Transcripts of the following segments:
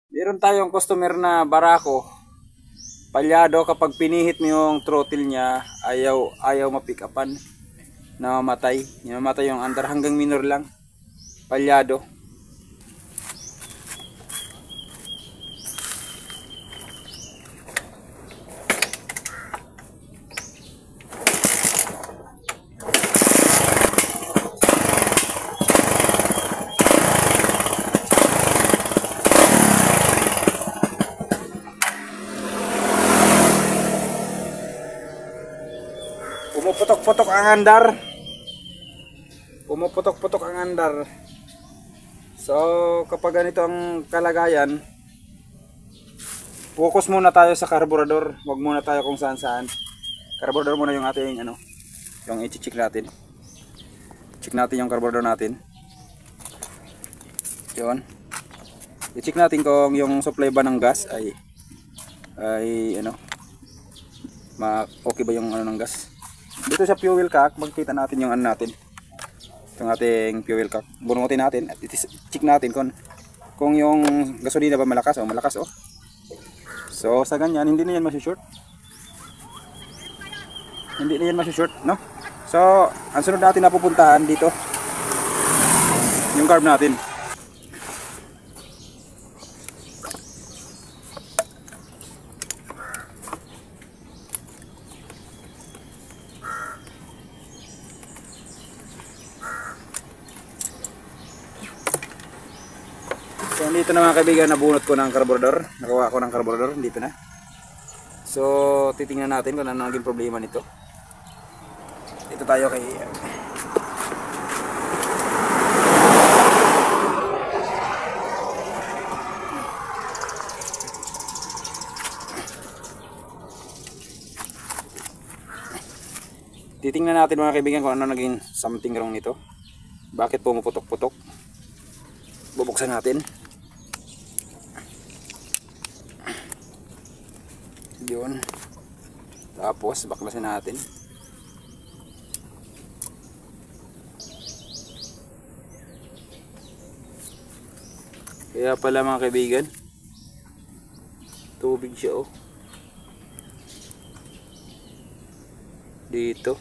Meron tayong customer na barako. Palyado kapag pinihit mo yung throttle niya, ayaw ma-pick upan. Namamatay. Namamatay yung under hanggang minor lang. Palyado. Pumuputok-putok ang andar. Pumuputok-putok ang andar. So, kapag ganito ang kalagayan, focus muna tayo sa karburador. Huwag muna tayo kung saan-saan. Karburador muna yung ating yung i-check natin. Check natin yung karburador natin. Yun. I-check natin kung yung supply ba ng gas ay okay ba yung ng gas. Dito sa fuel cock, magkita natin yung natin. Itong ating fuel cock. Bunutin natin at check natin kung yung gasolina ba malakas o malakas o. So sa ganyan, hindi na yan masushoot. Hindi na yan masushoot, no? So, ang sunod natin na pupuntahan dito, yung carb natin. So dito na mga kaibigan, nabunot ko ng karburador. Nagawa ko ng karburador, dito na. So titingnan natin kung ano naging problema nito. Dito tayo kay titingnan natin mga kaibigan kung ano naging something wrong nito. Bakit pumuputok-putok? Bubuksan natin. Yun. Tapos baklasin natin. Kaya pala mga kaibigan, tubig siya oh. Dito.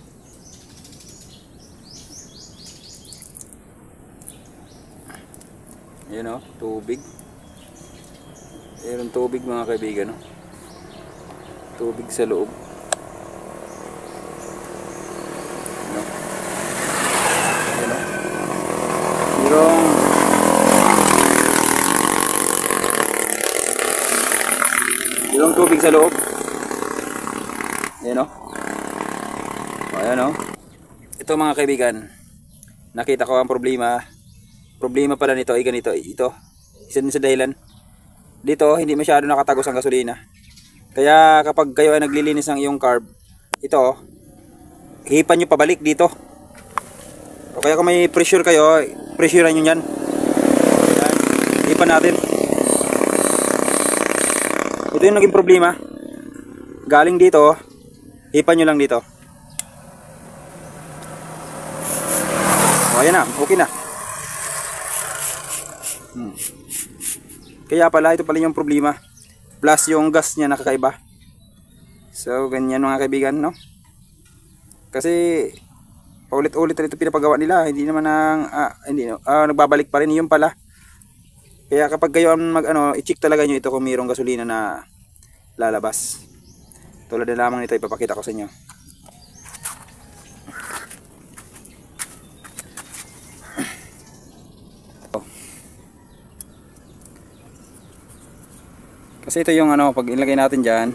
Ayan oh, tubig. Ayan tubig mga kaibigan oh. Tubig sa loob. Ano? Ano? Yung tubig sa loob. Ayan o. Ayan o. Ito mga kaibigan, nakita ko ang problema. Problema pala nito ay ganito. Ito, isa din sa dahilan. Dito, hindi masyado nakatagos ang gasolina. Kaya kapag kayo ay naglilinis ng iyong carb, ito, hipan nyo pabalik dito. O kaya kung may pressure kayo, pressurean nyo yan. Ayan, hipan natin. Ito yung naging problema. Galing dito, hipan nyo lang dito. O ayan na, okay na. Kaya pala, ito pala yung problema. Plus yung gas niya nakakaiba. So ganyan mga kaibigan, no? Kasi paulit-ulit rin ito pinapagawa nila. Hindi naman nagbabalik pa rin yun pala. Kaya kapag kayo ang i-check talaga nyo ito kung mayroong gasolina na lalabas. Tulad na lamang nito, ipapakita ko sa inyo. Kasi ito yung pag ilagay natin dyan,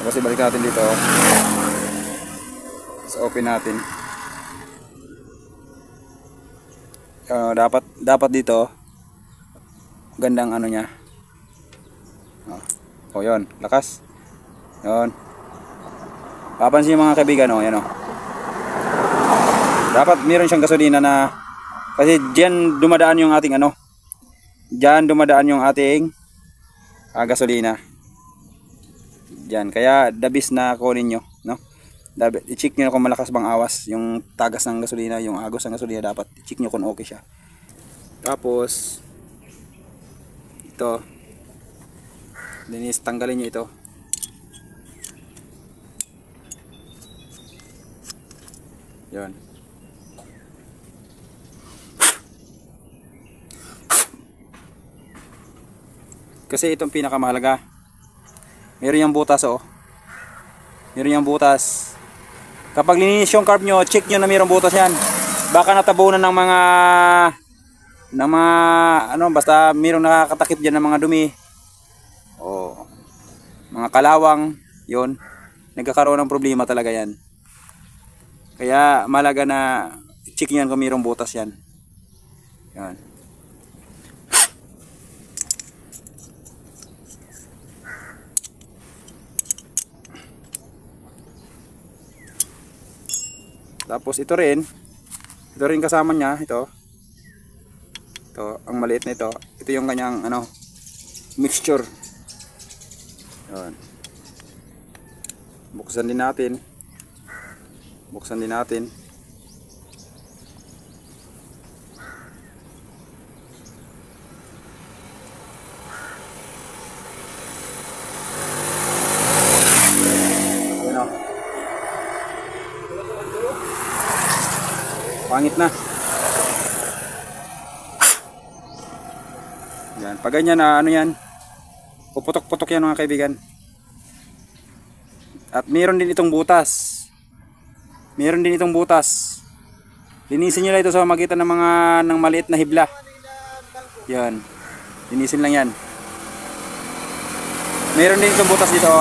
tapos ibalik natin dito, so open natin. Dapat dito gandang niya. Yun, lakas. Yun. Papansin yung mga kaibigan yan dapat meron siyang gasolina na, kasi diyan dumadaan yung ating diyan dumadaan yung ating gasolina. Diyan, kaya dabis na kunin nyo, no? I-check nyo kung malakas bang awas yung tagas ng gasolina, yung agos ng gasolina, dapat i-check nyo kung okay siya. Tapos Ito. Tanggalin nyo ito. Yan. Kasi itong pinakamahalaga. Meron yung butas oh. Meron yung butas. Kapag lininis yung carb nyo, check nyo na mayroong butas yan. Baka natabunan ng mga ano, basta mayroong nakakatakip dyan ng mga dumi. O mga kalawang, yon, nagkakaroon ng problema talaga yan. Kaya malaga na check nyo yan kung mayroong butas yan. Yan. Tapos ito rin kasama niya, ito ang maliit na ito yung kanyang ano, mixture. Yan. Buksan din natin. Yan o. Pangit na. Yan, pag ganyan na ano yan, puputok-putok yan mga kaibigan. At meron din itong butas. Linisin nyo lang ito sa magitan ng ng maliit na hibla. Yan. Linisin lang yan. Meron din itong butas dito.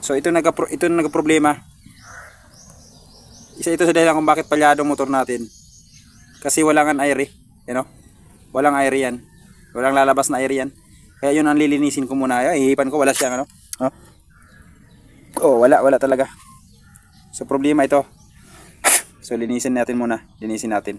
So ito nagka-problema. Isa ito sa dahilan kung bakit palyado ang motor natin. Kasi walang air eh. You know? Walang air yan. Walang lalabas na air yan. Kaya yun ang lilinisin ko muna. Ay, ihipan ko, wala siyang ano. Oh, wala talaga. So problema ito. So linisin natin muna. Linisin natin.